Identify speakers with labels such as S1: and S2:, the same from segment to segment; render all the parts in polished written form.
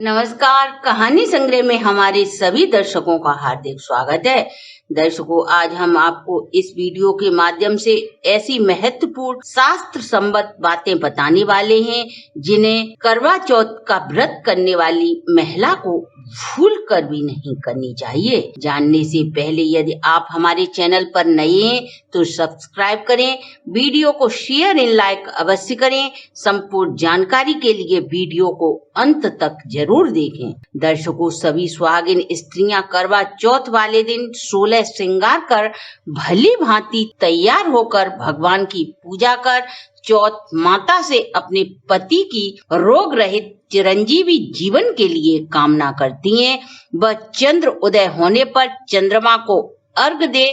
S1: नमस्कार। कहानी संग्रह में हमारे सभी दर्शकों का हार्दिक स्वागत है। दर्शकों, आज हम आपको इस वीडियो के माध्यम से ऐसी महत्वपूर्ण शास्त्र संबद्ध बातें बताने वाले हैं जिन्हें करवा चौथ का व्रत करने वाली महिला को भूल कर भी नहीं करनी चाहिए। जानने से पहले यदि आप हमारे चैनल पर नए हैं तो सब्सक्राइब करें, वीडियो को शेयर एंड लाइक अवश्य करें। संपूर्ण जानकारी के लिए वीडियो को अंत तक जरूर देखें। दर्शकों, सभी सुहागिन स्त्रियां करवा चौथ वाले दिन 16 श्रृंगार कर भली भांति तैयार होकर भगवान की पूजा कर चौथ माता से अपने पति की रोग रहित चिरंजीवी जीवन के लिए कामना करती हैं। वह चंद्र उदय होने पर चंद्रमा को अर्घ दे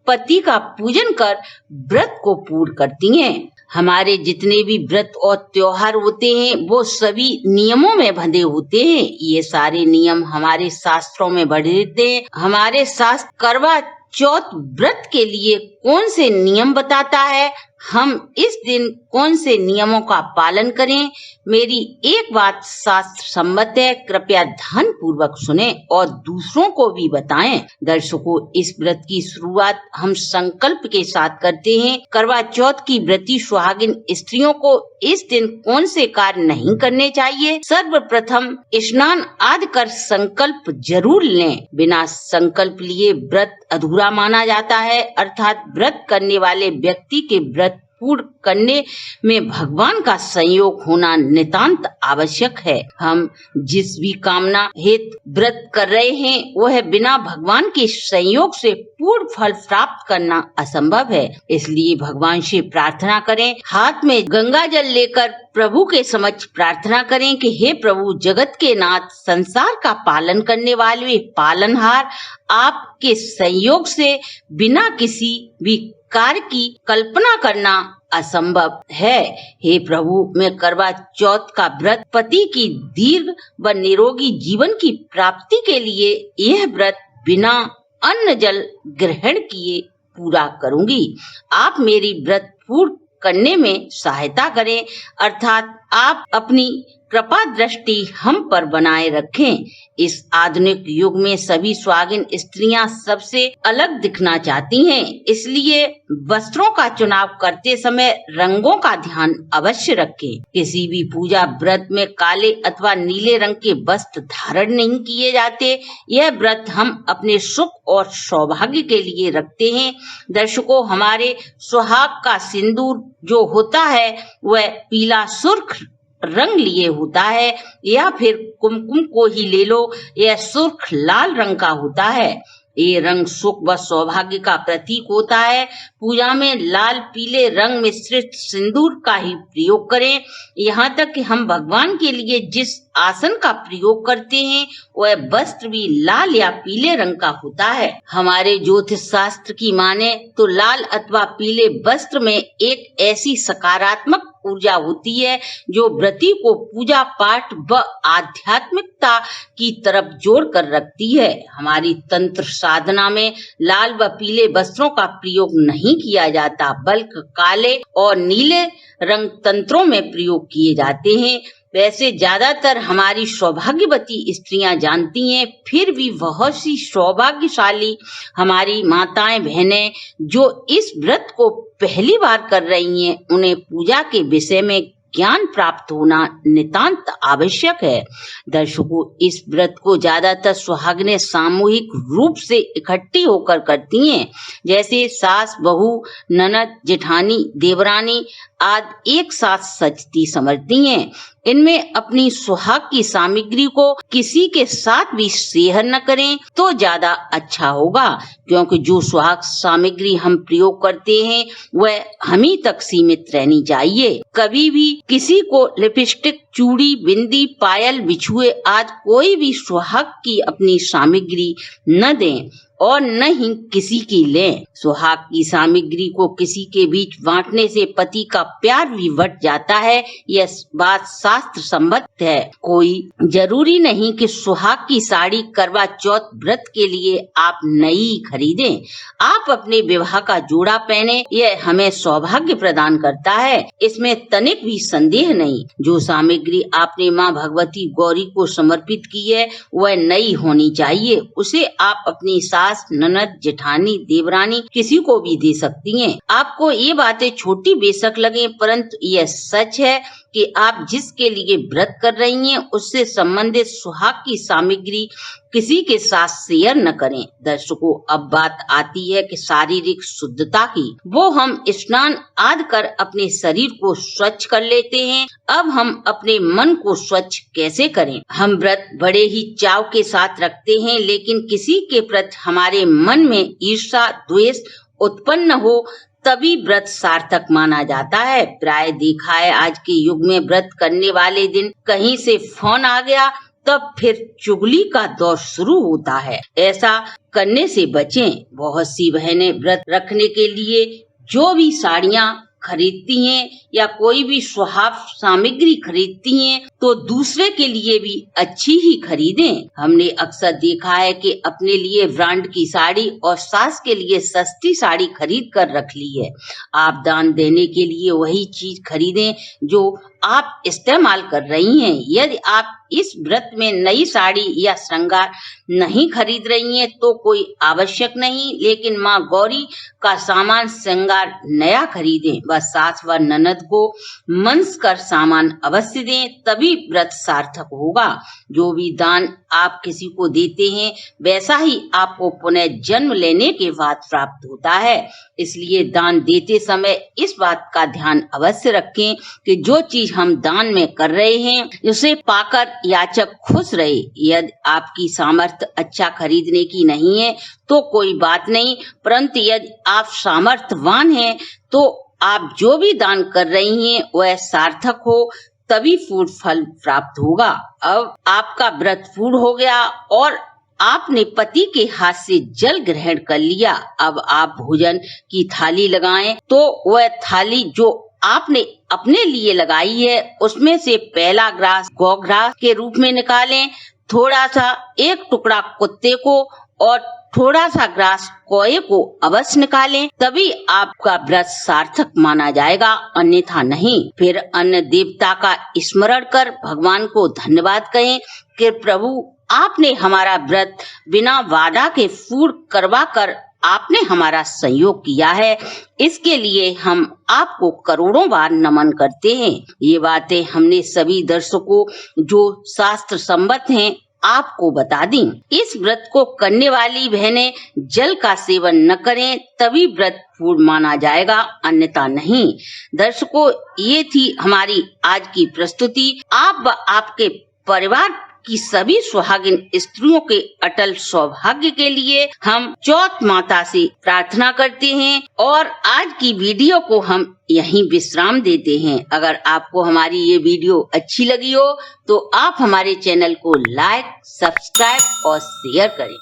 S1: पति का पूजन कर व्रत को पूर्ण करती हैं। हमारे जितने भी व्रत और त्योहार होते हैं वो सभी नियमों में बंधे होते हैं। ये सारे नियम हमारे शास्त्रों में वर्णित हैं। हमारे शास्त्र करवा चौथ व्रत के लिए कौन से नियम बताता है, हम इस दिन कौन से नियमों का पालन करें। मेरी एक बात शास्त्र सम्मत है, कृपया ध्यान पूर्वक सुने और दूसरों को भी बताएं। दर्शकों, इस व्रत की शुरुआत हम संकल्प के साथ करते हैं। करवा चौथ की व्रती सुहागिन स्त्रियों को इस दिन कौन से कार्य नहीं करने चाहिए। सर्वप्रथम स्नान आदि कर संकल्प जरूर लें। बिना संकल्प लिए व्रत अधूरा माना जाता है, अर्थात व्रत करने वाले व्यक्ति के व्रत पूर्ण करने में भगवान का संयोग होना नितांत आवश्यक है। हम जिस भी कामना हेतु व्रत कर रहे हैं वह बिना भगवान के संयोग से पूर्ण फल प्राप्त करना असंभव है। इसलिए भगवान से प्रार्थना करें। हाथ में गंगा जल लेकर प्रभु के समक्ष प्रार्थना करें कि हे प्रभु, जगत के नाथ, संसार का पालन करने वाले पालनहार, आपके संयोग से बिना किसी भी कार्य की कल्पना करना असंभव है। हे प्रभु, मैं करवा चौथ का व्रत पति की दीर्घ व निरोगी जीवन की प्राप्ति के लिए यह व्रत बिना अन्न जल ग्रहण किए पूरा करूंगी। आप मेरी व्रत पूर्ण करने में सहायता करें, अर्थात आप अपनी कृपा दृष्टि हम पर बनाए रखें। इस आधुनिक युग में सभी सुहागिन स्त्रियां सबसे अलग दिखना चाहती हैं, इसलिए वस्त्रों का चुनाव करते समय रंगों का ध्यान अवश्य रखें। किसी भी पूजा व्रत में काले अथवा नीले रंग के वस्त्र धारण नहीं किए जाते। यह व्रत हम अपने सुख और सौभाग्य के लिए रखते हैं। दर्शकों, हमारे सुहाग का सिंदूर जो होता है वह पीला सुर्ख रंग लिए होता है, या फिर कुमकुम को ही ले लो, यह सुर्ख लाल रंग का होता है। ये रंग सुख व सौभाग्य का प्रतीक होता है। पूजा में लाल पीले रंग मिश्रित सिंदूर का ही प्रयोग करें। यहाँ तक कि हम भगवान के लिए जिस आसन का प्रयोग करते हैं वह वस्त्र भी लाल या पीले रंग का होता है। हमारे ज्योतिष शास्त्र की माने तो लाल अथवा पीले वस्त्र में एक ऐसी सकारात्मक ऊर्जा होती है जो व्रती को पूजा पाठ व आध्यात्मिकता की तरफ जोड़ कर रखती है। हमारी तंत्र साधना में लाल व पीले वस्त्रों का प्रयोग नहीं किया जाता, बल्कि काले और नीले रंग तंत्रों में प्रयोग किए जाते हैं। वैसे ज्यादातर हमारी सौभाग्यवती स्त्रियां जानती हैं, फिर भी बहुत सी सौभाग्यशाली हमारी माताएं बहनें जो इस व्रत को पहली बार कर रही हैं, उन्हें पूजा के विषय में ज्ञान प्राप्त होना नितांत आवश्यक है। दर्शकों, इस व्रत को ज्यादातर सुहागिनें सामूहिक रूप से इकट्ठी होकर करती हैं। जैसे सास, बहू, ननद, जेठानी, देवरानी आदि एक साथ सजती समझती हैं। इनमें अपनी सुहाग की सामग्री को किसी के साथ भी शेयर न करें तो ज्यादा अच्छा होगा, क्योंकि जो सुहाग सामग्री हम प्रयोग करते हैं वह हम ही तक सीमित रहनी चाहिए। कभी भी किसी को लिपस्टिक, चूड़ी, बिंदी, पायल, बिछुए आदि कोई भी सुहाग की अपनी सामग्री न दें। और न ही किसी की लें। सुहाग की सामग्री को किसी के बीच बांटने से पति का प्यार भी बढ़ जाता है, यह बात शास्त्र सम्मत है। कोई जरूरी नहीं कि सुहाग की साड़ी करवा चौथ व्रत के लिए आप नई खरीदें। आप अपने विवाह का जोड़ा पहने, यह हमें सौभाग्य प्रदान करता है, इसमें तनिक भी संदेह नहीं। जो सामग्री आपने माँ भगवती गौरी को समर्पित की है वह नई होनी चाहिए। उसे आप अपनी सास, ननद, जेठानी, देवरानी किसी को भी दे सकती हैं। आपको ये बातें छोटी बेशक लगे, परंतु यह सच है कि आप जिसके लिए व्रत कर रही हैं उससे संबंधित सुहाग की सामग्री किसी के साथ शेयर न करें। दर्शकों, अब बात आती है कि शारीरिक शुद्धता की। वो हम स्नान आदि कर अपने शरीर को स्वच्छ कर लेते हैं, अब हम अपने मन को स्वच्छ कैसे करें? हम व्रत बड़े ही चाव के साथ रखते हैं, लेकिन किसी के प्रति हमारे मन में ईर्ष्या, द्वेष उत्पन्न हो तभी व्रत सार्थक माना जाता है। प्राय देखा है आज के युग में व्रत करने वाले दिन कहीं से फोन आ गया तब फिर चुगली का दौर शुरू होता है। ऐसा करने से बचें। बहुत सी बहनें व्रत रखने के लिए जो भी साड़ियाँ खरीदती हैं या कोई भी सुहाग सामग्री खरीदती हैं तो दूसरे के लिए भी अच्छी ही खरीदें। हमने अक्सर देखा है कि अपने लिए ब्रांड की साड़ी और सास के लिए सस्ती साड़ी खरीद कर रख ली है। आप दान देने के लिए वही चीज खरीदें जो आप इस्तेमाल कर रही हैं। यदि आप इस व्रत में नई साड़ी या श्रृंगार नहीं खरीद रही हैं तो कोई आवश्यक नहीं, लेकिन माँ गौरी का सामान श्रृंगार नया खरीदें। वह सास व ननद को मंस कर सामान अवश्य दें, तभी व्रत सार्थक होगा। जो भी दान आप किसी को देते हैं वैसा ही आपको पुनः जन्म लेने के बाद प्राप्त होता है। इसलिए दान देते समय इस बात का ध्यान अवश्य रखें कि जो चीज हम दान में कर रहे हैं उसे पाकर याचक खुश रहे। यदि आपकी सामर्थ्य अच्छा खरीदने की नहीं है तो कोई बात नहीं, परंतु यदि आप सामर्थ्यवान हैं तो आप जो भी दान कर रही हैं वह सार्थक हो, तभी पूर्ण फल प्राप्त होगा। अब आपका व्रत पूर्ण हो गया और आपने पति के हाथ से जल ग्रहण कर लिया। अब आप भोजन की थाली लगाएं तो वह थाली जो आपने अपने लिए लगाई है उसमें से पहला ग्रास गौग्रास के रूप में निकालें, थोड़ा सा एक टुकड़ा कुत्ते को और थोड़ा सा ग्रास कोए को अवश्य निकालें, तभी आपका व्रत सार्थक माना जाएगा, अन्यथा नहीं। फिर अन्य देवता का स्मरण कर भगवान को धन्यवाद कहें कि प्रभु आपने हमारा व्रत बिना वादा के पूर्ण करवा कर आपने हमारा सहयोग किया है, इसके लिए हम आपको करोड़ों बार नमन करते हैं। ये बातें हमने सभी दर्शकों जो शास्त्र सम्मत हैं आपको बता दी। इस व्रत को करने वाली बहनें जल का सेवन न करें, तभी व्रत पूर्ण माना जाएगा, अन्यथा नहीं। दर्शकों, ये थी हमारी आज की प्रस्तुति। आप व आपके परिवार की सभी सुहागिन स्त्रियों के अटल सौभाग्य के लिए हम चौथ माता से प्रार्थना करते हैं और आज की वीडियो को हम यहीं विश्राम देते हैं। अगर आपको हमारी ये वीडियो अच्छी लगी हो तो आप हमारे चैनल को लाइक, सब्सक्राइब और शेयर करें।